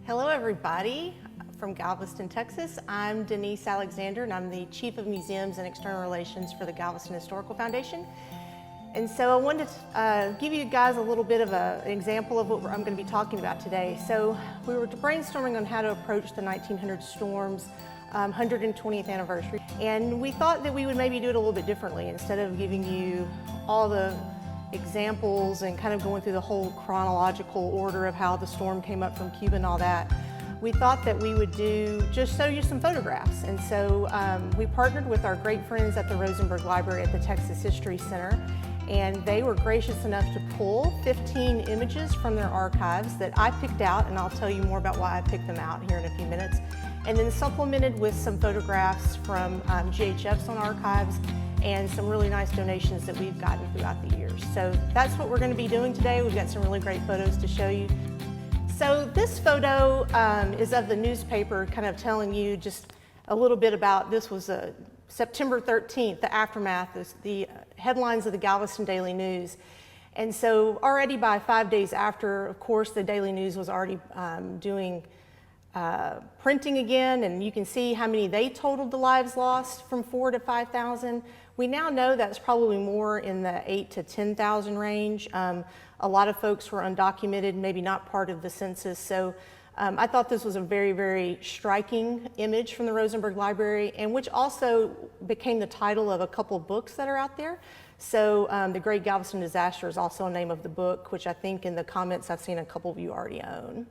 Hello everybody from Galveston, Texas. I'm Denise Alexander and I'm the Chief of Museums and External Relations for the Galveston Historical Foundation. And so I wanted to give you guys a little bit of an example of what I'm going to be talking about today. So we were brainstorming on how to approach the 1900 storm's 120th anniversary. And we thought that we would maybe do it a little bit differently. Instead of giving you all the examples and kind of going through the whole chronological order of how the storm came up from Cuba and all that, we thought that we would just show you some photographs. And so we partnered with our great friends at the Rosenberg Library at the Texas History Center, and they were gracious enough to pull 15 images from their archives that I picked out, and I'll tell you more about why I picked them out here in a few minutes, and then supplemented with some photographs from GHF's on archives and some really nice donations that we've gotten throughout the years. So that's what we're going to be doing today. We've got some really great photos to show you. So this photo is of the newspaper, kind of telling you just a little bit about, this was September 13th, the aftermath, the headlines of the Galveston Daily News. And so already by 5 days after, of course, the Daily News was already doing printing again, and you can see how many they totaled the lives lost, from 4,000 to 5,000. We now know that's probably more in the 8,000 to 10,000 range. A lot of folks were undocumented, maybe not part of the census. So I thought this was a very, very striking image from the Rosenberg Library, and which also became the title of a couple of books that are out there. So The Great Galveston Disaster is also a name of the book, which I think in the comments I've seen a couple of you already own.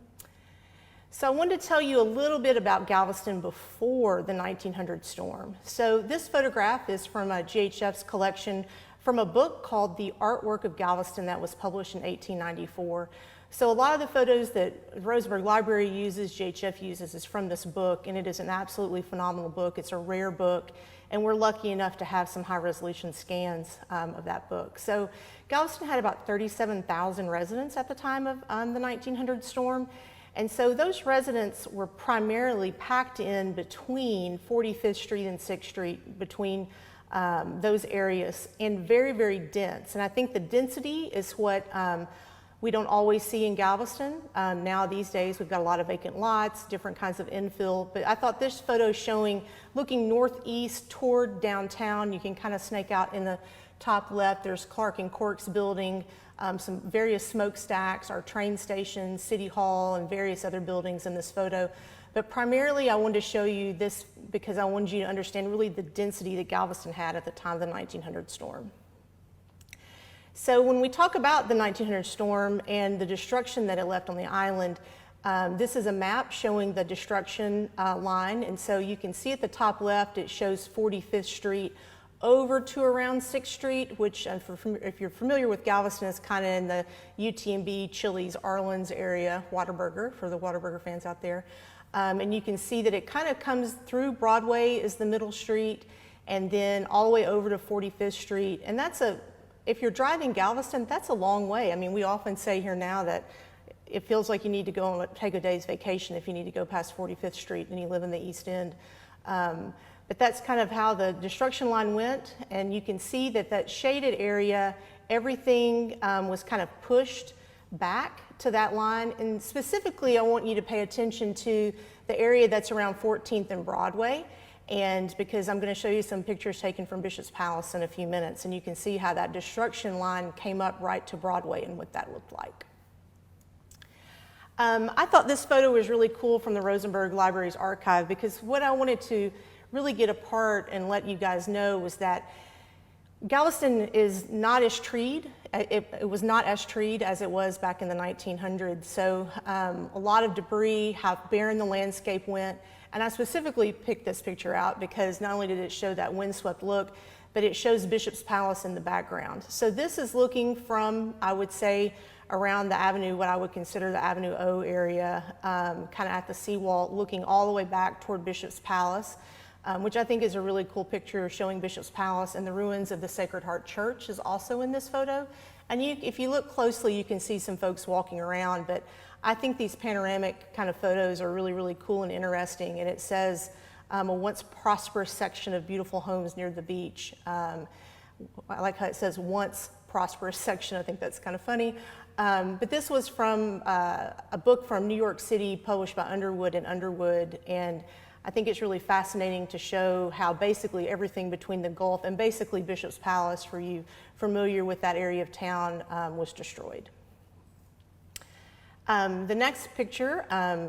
So I wanted to tell you a little bit about Galveston before the 1900 storm. So this photograph is from GHF's collection from a book called The Artwork of Galveston that was published in 1894. So a lot of the photos that the Rosenberg Library uses, GHF uses, is from this book, and it is an absolutely phenomenal book. It's a rare book, and we're lucky enough to have some high-resolution scans of that book. So Galveston had about 37,000 residents at the time of the 1900 storm. And so those residents were primarily packed in between 45th Street and 6th Street, between those areas, and very, very dense. And I think the density is what we don't always see in Galveston. Now these days we've got a lot of vacant lots, different kinds of infill, but I thought this photo showing, looking northeast toward downtown, you can kind of snake out in the top left, there's Clark and Cork's building, some various smokestacks, our train station, City Hall, and various other buildings in this photo. But primarily I wanted to show you this because I wanted you to understand really the density that Galveston had at the time of the 1900 storm. So when we talk about the 1900 storm and the destruction that it left on the island, this is a map showing the destruction line. And so you can see at the top left, it shows 45th Street over to around 6th Street, which if you're familiar with Galveston, is kind of in the UTMB, Chili's, Arlen's area, Whataburger, for the Whataburger fans out there. And you can see that it kind of comes through Broadway is the middle street, and then all the way over to 45th Street. And if you're driving Galveston, that's a long way. I mean, we often say here now that it feels like you need to go and take a day's vacation if you need to go past 45th Street and you live in the East End. But that's kind of how the destruction line went, and you can see that that shaded area, everything was kind of pushed back to that line. And specifically, I want you to pay attention to the area that's around 14th and Broadway, and because I'm going to show you some pictures taken from Bishop's Palace in a few minutes, and you can see how that destruction line came up right to Broadway and what that looked like. I thought this photo was really cool from the Rosenberg Library's archive, because what I wanted to really get apart and let you guys know was that Galveston is not as treed. It was not as treed as it was back in the 1900s. So a lot of debris, how barren the landscape went. And I specifically picked this picture out because not only did it show that windswept look, but it shows Bishop's Palace in the background. So this is looking from, I would say, around the avenue, what I would consider the Avenue O area, kind of at the seawall, looking all the way back toward Bishop's Palace. Which I think is a really cool picture showing Bishop's Palace, and the ruins of the Sacred Heart Church is also in this photo. And if you look closely, you can see some folks walking around, but I think these panoramic kind of photos are really, really cool and interesting. And it says a once prosperous section of beautiful homes near the beach. I like how it says once prosperous section. I think that's kind of funny. But this was from a book from New York City published by Underwood and Underwood, and I think it's really fascinating to show how basically everything between the Gulf and basically Bishop's Palace, for you familiar with that area of town, was destroyed. The next picture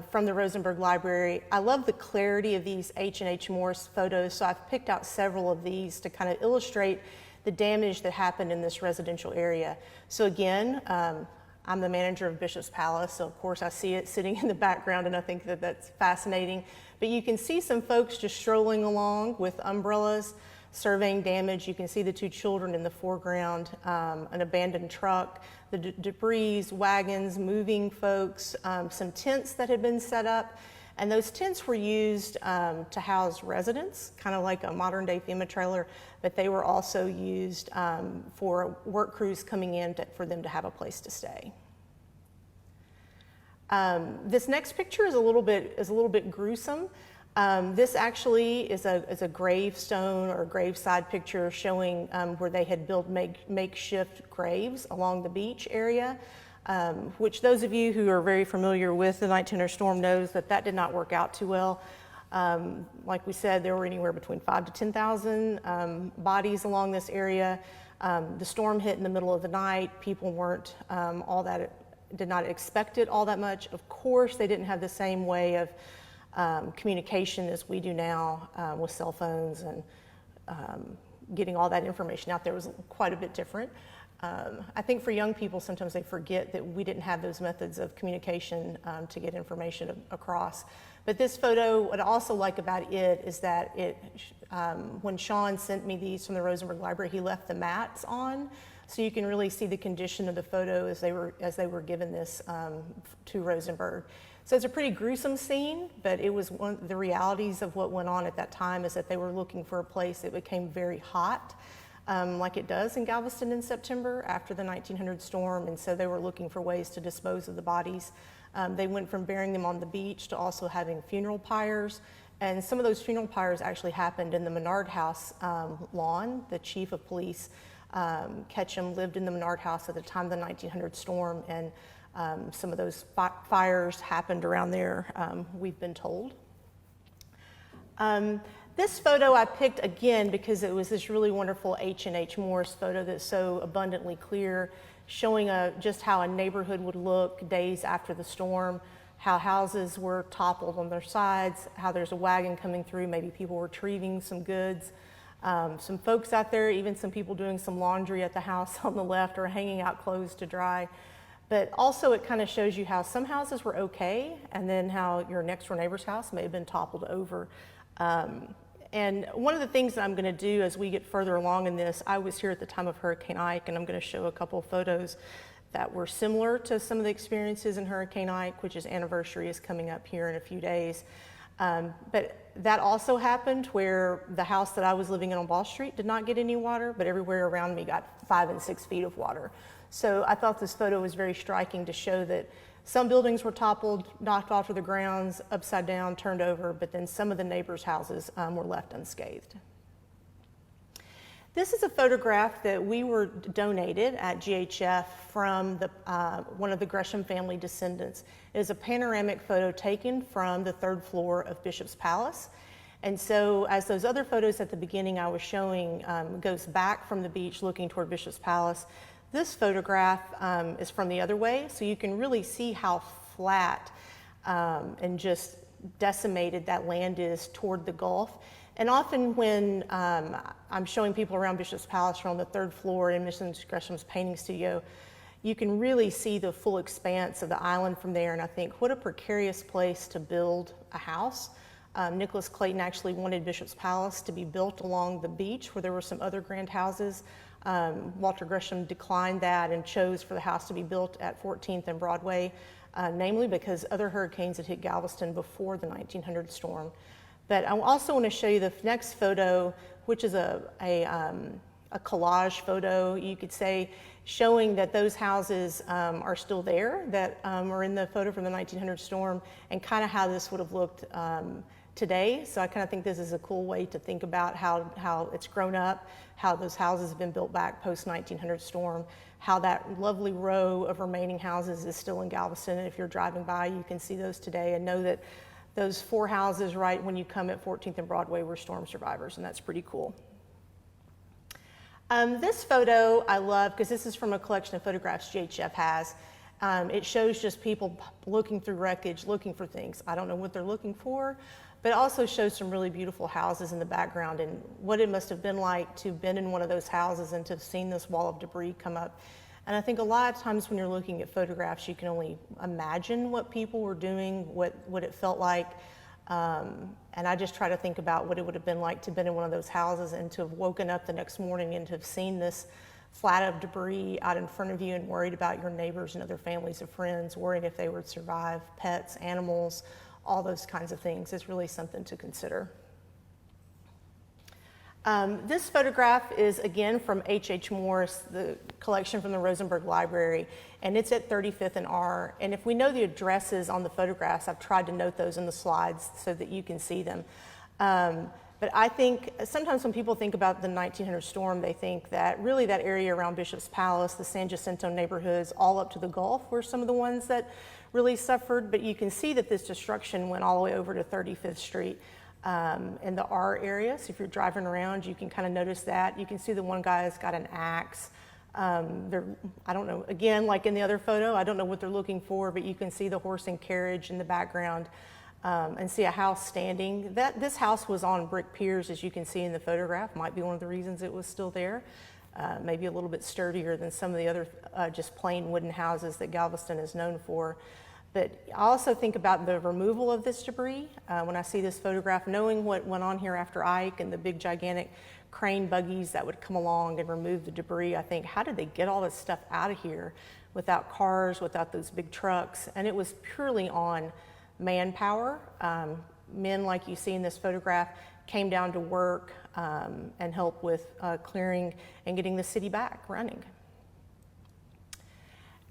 from the Rosenberg Library, I love the clarity of these H&H Morse photos, so I've picked out several of these to kind of illustrate the damage that happened in this residential area. So again, I'm the manager of Bishop's Palace, so of course I see it sitting in the background, and I think that that's fascinating. But you can see some folks just strolling along with umbrellas, surveying damage. You can see the two children in the foreground, an abandoned truck, the debris, wagons, moving folks, some tents that had been set up. And those tents were used to house residents, kind of like a modern day FEMA trailer, but they were also used for work crews coming in for them to have a place to stay. This next picture is a little bit gruesome. This actually is a gravestone or graveside picture showing where they had built makeshift graves along the beach area, which those of you who are very familiar with the 1900 storm knows that did not work out too well. Like we said, there were anywhere between 5,000 to 10,000 bodies along this area. The storm hit in the middle of the night. People weren't did not expect it all that much. Of course, they didn't have the same way of communication as we do now with cell phones, and getting all that information out there was quite a bit different. I think for young people, sometimes they forget that we didn't have those methods of communication to get information across. But this photo, what I also like about it is that when Sean sent me these from the Rosenberg Library, he left the mats on, so you can really see the condition of the photo as they were given this to Rosenberg. So it's a pretty gruesome scene, but it was one of the realities of what went on at that time, is that they were looking for a place that became very hot, like it does in Galveston in September after the 1900 storm, and so they were looking for ways to dispose of the bodies. They went from burying them on the beach to also having funeral pyres, and some of those funeral pyres actually happened in the Menard House lawn. The chief of police, Ketchum, lived in the Menard House at the time of the 1900 storm, and some of those fires happened around there, we've been told. This photo I picked again because it was this really wonderful H&H Morse photo that's so abundantly clear, showing just how a neighborhood would look days after the storm, how houses were toppled on their sides, how there's a wagon coming through, maybe people retrieving some goods. Some folks out there, even some people doing some laundry at the house on the left, or hanging out clothes to dry. But also it kind of shows you how some houses were okay, and then how your next door neighbor's house may have been toppled over. And one of the things that I'm going to do as we get further along in this, I was here at the time of Hurricane Ike, and I'm going to show a couple of photos that were similar to some of the experiences in Hurricane Ike, which is anniversary is coming up here in a few days. But that also happened where the house that I was living in on Ball Street did not get any water, but everywhere around me got 5 and 6 feet of water. So I thought this photo was very striking to show that some buildings were toppled, knocked off of the grounds, upside down, turned over, but then some of the neighbors' houses were left unscathed. This is a photograph that we were donated at GHF from one of the Gresham family descendants. It is a panoramic photo taken from the 3rd floor of Bishop's Palace. And so as those other photos at the beginning I was showing goes back from the beach looking toward Bishop's Palace, this photograph is from the other way, so you can really see how flat and just decimated that land is toward the Gulf. And often when I'm showing people around Bishop's Palace or on the 3rd floor in Mrs. Gresham's painting studio, you can really see the full expanse of the island from there, and I think what a precarious place to build a house. Nicholas Clayton actually wanted Bishop's Palace to be built along the beach where there were some other grand houses. Walter Gresham declined that and chose for the house to be built at 14th and Broadway, namely because other hurricanes had hit Galveston before the 1900 storm. But I also want to show you the next photo, which is a a collage photo, you could say, showing that those houses are still there, that are in the photo from the 1900 storm, and kind of how this would have looked today. So I kind of think this is a cool way to think about how it's grown up, how those houses have been built back post 1900 storm, how that lovely row of remaining houses is still in Galveston. And if you're driving by, you can see those today and know that those 4 houses right when you come at 14th and Broadway were storm survivors, and that's pretty cool. This photo I love because this is from a collection of photographs GHF has. It shows just people looking through wreckage, looking for things. I don't know what they're looking for, but it also shows some really beautiful houses in the background and what it must have been like to have been in one of those houses and to have seen this wall of debris come up. And I think a lot of times when you're looking at photographs, you can only imagine what people were doing, what it felt like. And I just try to think about what it would have been like to have been in one of those houses and to have woken up the next morning and to have seen this flat of debris out in front of you and worried about your neighbors and other families and friends, worried if they would survive, pets, animals, all those kinds of things. It's really something to consider. This photograph is again from H.H. Morris, the collection from the Rosenberg Library, and it's at 35th and R. And if we know the addresses on the photographs, I've tried to note those in the slides so that you can see them. But I think sometimes when people think about the 1900 storm, they think that really that area around Bishop's Palace, the San Jacinto neighborhoods, all up to the Gulf were some of the ones that really suffered. But you can see that this destruction went all the way over to 35th Street. In the R area, so if you're driving around, you can kind of notice that. You can see the one guy has got an axe. I don't know, again, like in the other photo, I don't know what they're looking for, but you can see the horse and carriage in the background and see a house standing. This house was on brick piers, as you can see in the photograph. Might be one of the reasons it was still there. Maybe a little bit sturdier than some of the other just plain wooden houses that Galveston is known for. But I also think about the removal of this debris. When I see this photograph, knowing what went on here after Ike and the big gigantic crane buggies that would come along and remove the debris, I think, how did they get all this stuff out of here without cars, without those big trucks? And it was purely on manpower. Men, like you see in this photograph, came down to work and help with clearing and getting the city back running.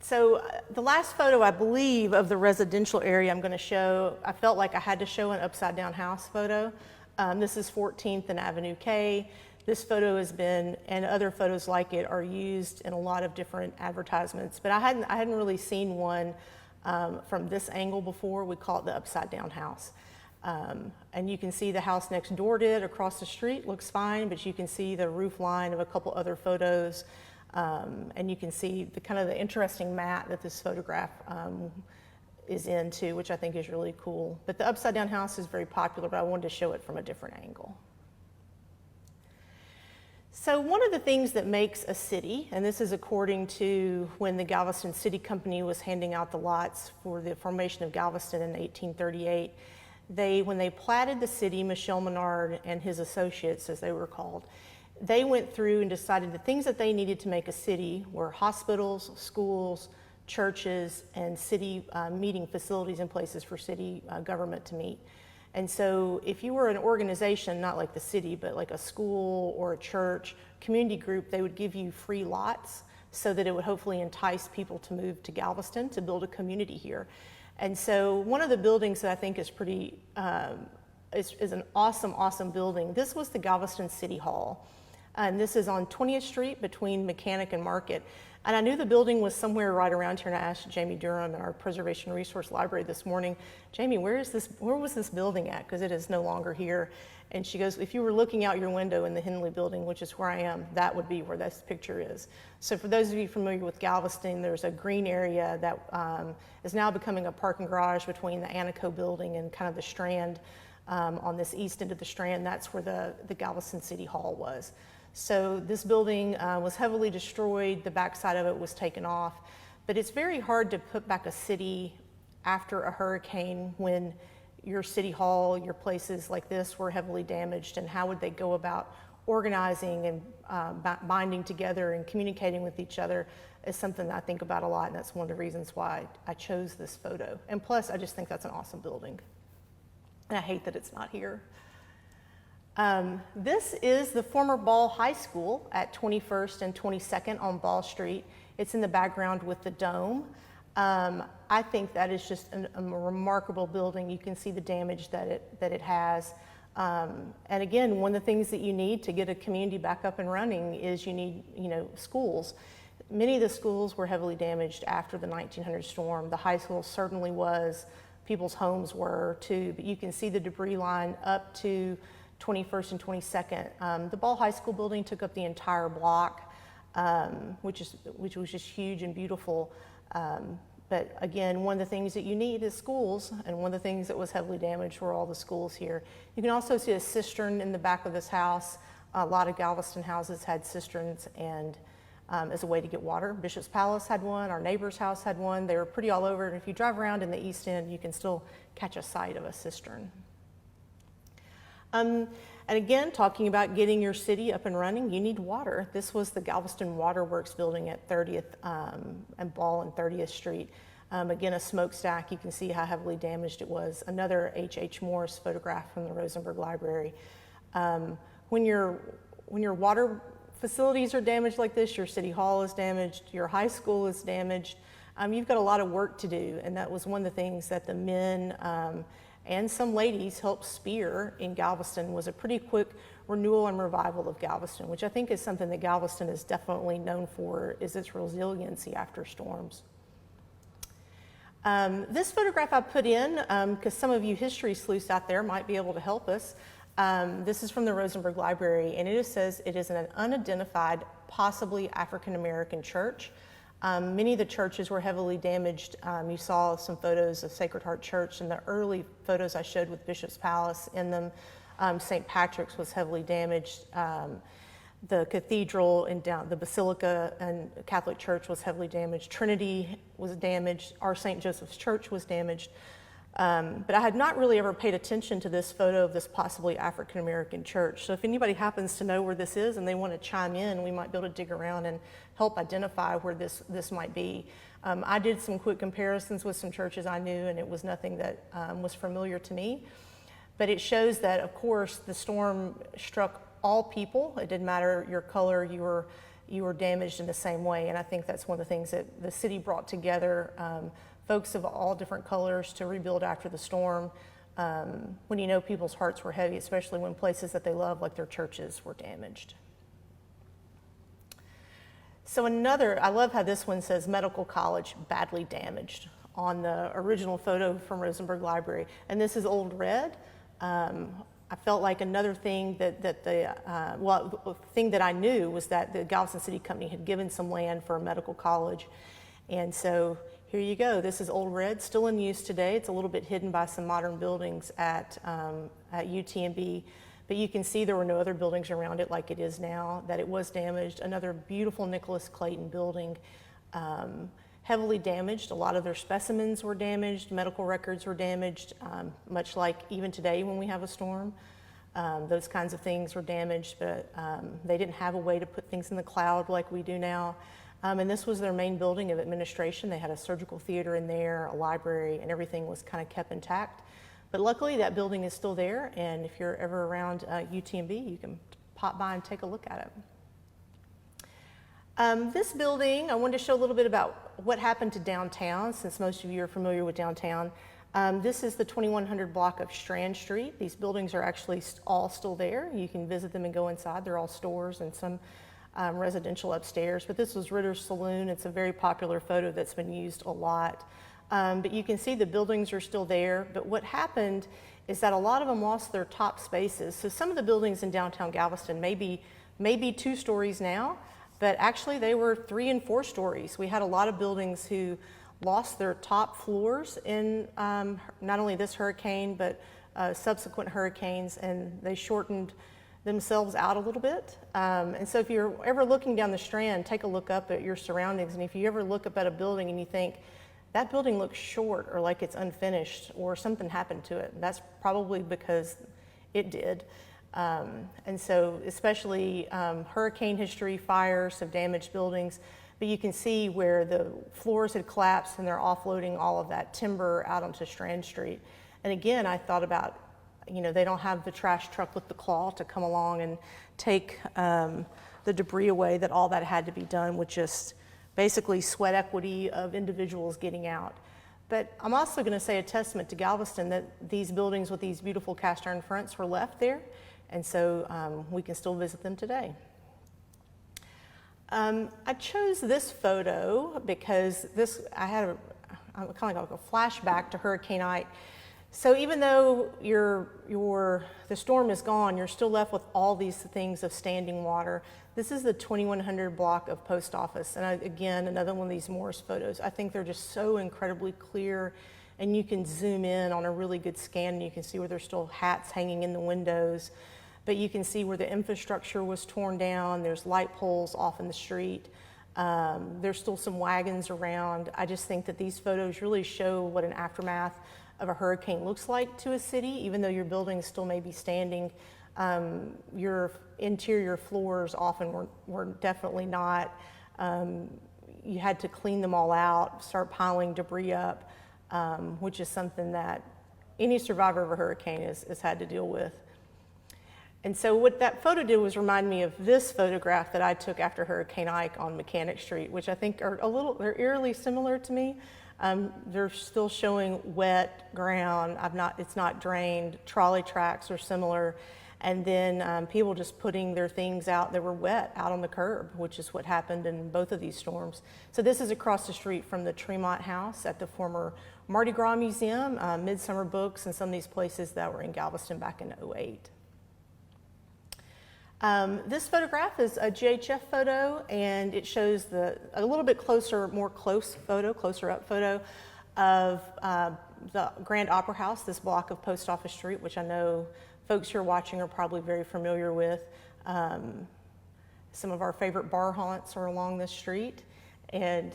So the last photo, I believe, of the residential area I'm going to show, I felt like I had to show an upside down house photo. This is 14th and Avenue K. This photo has been, and other photos like it, are used in a lot of different advertisements, but I hadn't really seen one from this angle before. We call it the upside down house. And you can see the house next door to it across the street looks fine, but you can see the roof line of a couple other photos. And you can see the kind of the interesting mat that this photograph is into, which I think is really cool. But the upside down house is very popular, but I wanted to show it from a different angle. So one of the things that makes a city, and this is according to when the Galveston City Company was handing out the lots for the formation of Galveston in 1838, when they platted the city, Michel Menard and his associates, as they were called, they went through and decided the things that they needed to make a city were hospitals, schools, churches, and city meeting facilities and places for city government to meet. And so if you were an organization, not like the city, but like a school or a church, community group, they would give you free lots so that it would hopefully entice people to move to Galveston to build a community here. And so one of the buildings that I think is pretty, is an awesome, awesome building. This was the Galveston City Hall. And this is on 20th Street between Mechanic and Market. And I knew the building was somewhere right around here, and I asked Jamie Durham in our Preservation Resource Library this morning, Jamie, where was this building at? Because it is no longer here. And she goes, if you were looking out your window in the Henley building, which is where I am, that would be where this picture is. So for those of you familiar with Galveston, there's a green area that is now becoming a parking garage between the Anaco building and kind of the Strand on this east end of the Strand. That's where the Galveston City Hall was. So this building was heavily destroyed. The backside of it was taken off. But it's very hard to put back a city after a hurricane when your city hall, your places like this were heavily damaged. And how would they go about organizing and binding together and communicating with each other is something that I think about a lot. And that's one of the reasons why I chose this photo. And plus, I just think that's an awesome building. And I hate that it's not here. This is the former Ball High School at 21st and 22nd on Ball Street. It's in the background with the dome. I think that is just a remarkable building. You can see the damage that it has. And again, one of the things that you need to get a community back up and running is you need, schools. Many of the schools were heavily damaged after the 1900 storm. The high school certainly was. People's homes were too, but you can see the debris line up to 21st and 22nd. The Ball High School building took up the entire block, which was just huge and beautiful. But again, one of the things that you need is schools, and one of the things that was heavily damaged were all the schools here. You can also see a cistern in the back of this house. A lot of Galveston houses had cisterns, and as a way to get water. Bishop's Palace had one, our neighbor's house had one. They were pretty all over, and if you drive around in the East End, you can still catch a sight of a cistern. And again, talking about getting your city up and running, you need water. This was the Galveston Waterworks building at 30th and Ball and 30th Street. Again, a smokestack. You can see how heavily damaged it was. Another H.H. Morris photograph from the Rosenberg Library. When your water facilities are damaged like this, your city hall is damaged, your high school is damaged, you've got a lot of work to do. And that was one of the things that the men and some ladies helped spear in Galveston, was a pretty quick renewal and revival of Galveston, which I think is something that Galveston is definitely known for, is its resiliency after storms. This photograph I put in, because some of you history sleuths out there might be able to help us. This is from the Rosenberg Library, and it says it is an unidentified, possibly African-American church. Many of the churches were heavily damaged. You saw some photos of Sacred Heart Church, and the early photos I showed with Bishop's Palace in them. St. Patrick's was heavily damaged. The cathedral and the Basilica and Catholic Church was heavily damaged. Trinity was damaged. Our St. Joseph's Church was damaged. But I had not really ever paid attention to this photo of this possibly African-American church. So if anybody happens to know where this is and they want to chime in, we might be able to dig around and help identify where this might be. I did some quick comparisons with some churches I knew, and it was nothing that was familiar to me. But it shows that, of course, the storm struck all people. It didn't matter your color, you were damaged in the same way. And I think that's one of the things that the city brought together, folks of all different colors to rebuild after the storm, when people's hearts were heavy, especially when places that they love, like their churches, were damaged. So I love how this one says Medical College badly damaged on the original photo from Rosenberg Library. And this is Old Red. I felt like another thing the thing that I knew was that the Galveston City Company had given some land for a medical college. And so here you go. This is Old Red, still in use today. It's a little bit hidden by some modern buildings at UTMB, but you can see there were no other buildings around it like it is now, that it was damaged. Another beautiful Nicholas Clayton building, heavily damaged. A lot of their specimens were damaged, medical records were damaged, much like even today when we have a storm. Those kinds of things were damaged, but they didn't have a way to put things in the cloud like we do now. And this was their main building of administration. They had a surgical theater in there, a library, and everything was kind of kept intact. But luckily that building is still there, and if you're ever around UTMB, you can pop by and take a look at it. This building, I wanted to show a little bit about what happened to downtown, since most of you are familiar with downtown. This is the 2100 block of Strand Street. These buildings are actually all still there. You can visit them and go inside. They're all stores and some residential upstairs, but this was Ritter's Saloon. It's a very popular photo that's been used a lot. But you can see the buildings are still there, but what happened is that a lot of them lost their top spaces. So some of the buildings in downtown Galveston may be 2 stories now, but actually they were 3 and 4 stories. We had a lot of buildings who lost their top floors in not only this hurricane, but subsequent hurricanes, and they shortened themselves out a little bit. And so if you're ever looking down the Strand, take a look up at your surroundings, and if you ever look up at a building and you think, that building looks short or like it's unfinished or something happened to it, that's probably because it did. And so especially hurricane history, fires have damaged buildings, but you can see where the floors had collapsed and they're offloading all of that timber out onto Strand Street. And again, I thought about they don't have the trash truck with the claw to come along and take the debris away, that all that had to be done with just basically sweat equity of individuals getting out. But I'm also going to say a testament to Galveston that these buildings with these beautiful cast iron fronts were left there, and so we can still visit them today. I chose this photo because I had kind of like a flashback to Hurricane Ike. So even though the storm is gone, you're still left with all these things of standing water. This is the 2100 block of post office, and again, another one of these Morse photos. I think they're just so incredibly clear, and you can zoom in on a really good scan, and you can see where there's still hats hanging in the windows, but you can see where the infrastructure was torn down. There's light poles off in the street. There's still some wagons around. I just think that these photos really show what an aftermath of a hurricane looks like to a city. Even though your buildings still may be standing, your interior floors often were definitely not. You had to clean them all out, start piling debris up, which is something that any survivor of a hurricane has had to deal with. And so what that photo did was remind me of this photograph that I took after Hurricane Ike on Mechanic Street, which I think are they're eerily similar to me. They're still showing wet ground. It's not drained. Trolley tracks are similar. And then people just putting their things out that were wet out on the curb, which is what happened in both of these storms. So this is across the street from the Tremont House at the former Mardi Gras Museum, Midsummer Books, and some of these places that were in Galveston back in '08. This photograph is a GHF photo, and it shows a little bit closer up photo of the Grand Opera House, this block of Post Office Street, which I know folks who are watching are probably very familiar with. Some of our favorite bar haunts are along this street, and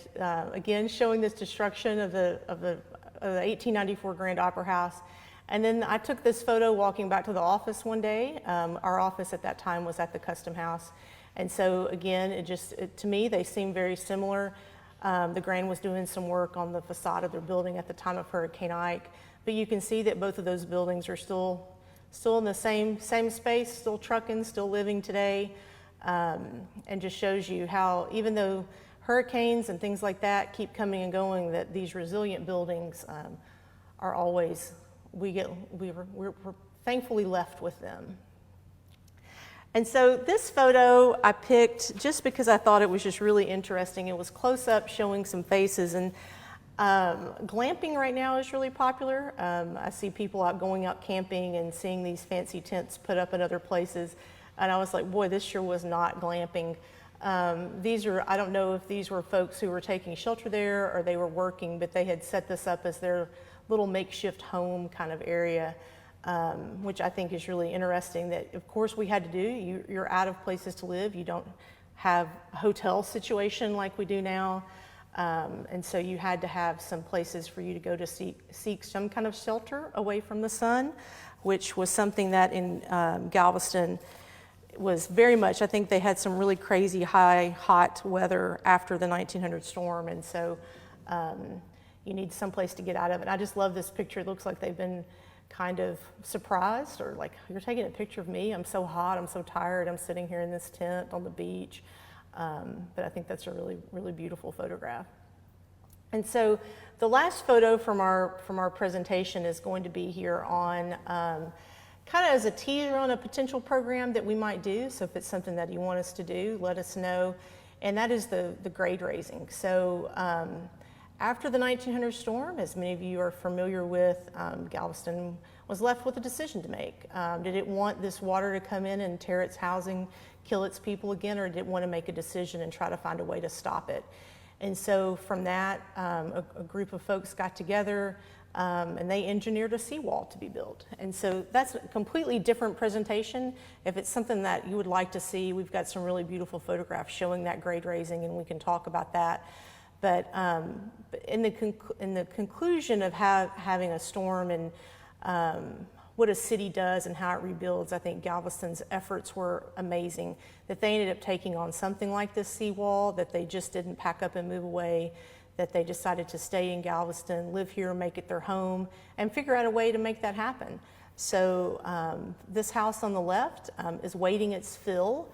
again, showing this destruction of the 1894 Grand Opera House. And then I took this photo walking back to the office one day. Our office at that time was at the Custom House. And so again, to me, they seem very similar. The Grand was doing some work on the facade of their building at the time of Hurricane Ike. But you can see that both of those buildings are still in the same space, still trucking, still living today. And just shows you how, even though hurricanes and things like that keep coming and going, that these resilient buildings are always, we're thankfully left with them. And so this photo I picked just because I thought it was just really interesting. It was close up showing some faces, and glamping right now is really popular. I see people going out camping and seeing these fancy tents put up in other places, and I was like, boy, this sure was not glamping. I don't know if these were folks who were taking shelter there or they were working, but they had set this up as their little makeshift home kind of area, which I think is really interesting. That of course we had to do. You're out of places to live. You don't have a hotel situation like we do now, and so you had to have some places for you to go to seek some kind of shelter away from the sun, which was something that in Galveston was very much. I think they had some really crazy hot weather after the 1900 storm, and so you need some place to get out of it. I just love this picture. It looks like they've been kind of surprised, or like, you're taking a picture of me. I'm so hot. I'm so tired. I'm sitting here in this tent on the beach. But I think that's a really, really beautiful photograph. And so the last photo from our presentation is going to be here on kind of as a teaser on a potential program that we might do. So if it's something that you want us to do, let us know. And that is the grade raising. So after the 1900 storm, as many of you are familiar with, Galveston was left with a decision to make. Did it want this water to come in and tear its housing, kill its people again, or did it want to make a decision and try to find a way to stop it? And so from that, a group of folks got together and they engineered a seawall to be built. And so that's a completely different presentation. If it's something that you would like to see, we've got some really beautiful photographs showing that grade raising, and we can talk about that. But in the conclusion of having a storm and what a city does and how it rebuilds, I think Galveston's efforts were amazing. That they ended up taking on something like this seawall, that they just didn't pack up and move away, that they decided to stay in Galveston, live here, make it their home, and figure out a way to make that happen. So this house on the left is waiting its fill.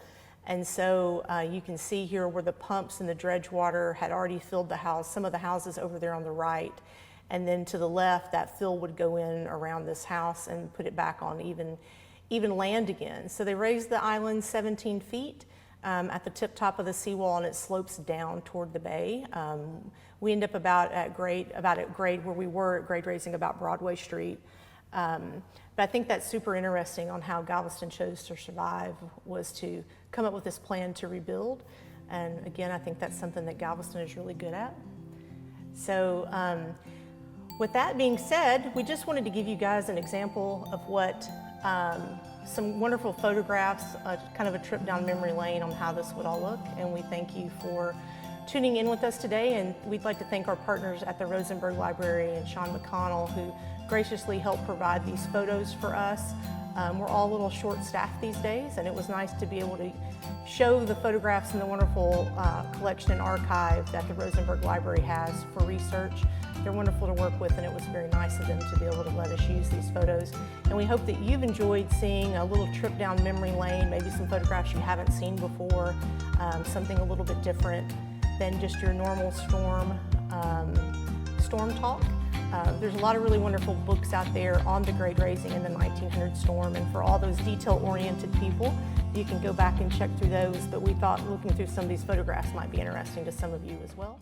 And so you can see here where the pumps and the dredge water had already filled the house, some of the houses over there on the right. And then to the left, that fill would go in around this house and put it back on even land again. So they raised the island 17 feet at the tip top of the seawall, and it slopes down toward the bay. We end up about at grade where we were at grade raising about Broadway Street. But I think that's super interesting on how Galveston chose to survive, was to come up with this plan to rebuild. And again, I think that's something that Galveston is really good at. So with that being said, we just wanted to give you guys an example of what some wonderful photographs, kind of a trip down memory lane on how this would all look. And we thank you for tuning in with us today. And we'd like to thank our partners at the Rosenberg Library and Sean McConnell, who graciously helped provide these photos for us. We're all a little short-staffed these days, and it was nice to be able to show the photographs and the wonderful collection and archive that the Rosenberg Library has for research. They're wonderful to work with, and it was very nice of them to be able to let us use these photos. And we hope that you've enjoyed seeing a little trip down memory lane, maybe some photographs you haven't seen before, something a little bit different than just your normal storm talk. There's a lot of really wonderful books out there on the grade raising in the 1900 storm, and for all those detail-oriented people, you can go back and check through those, but we thought looking through some of these photographs might be interesting to some of you as well.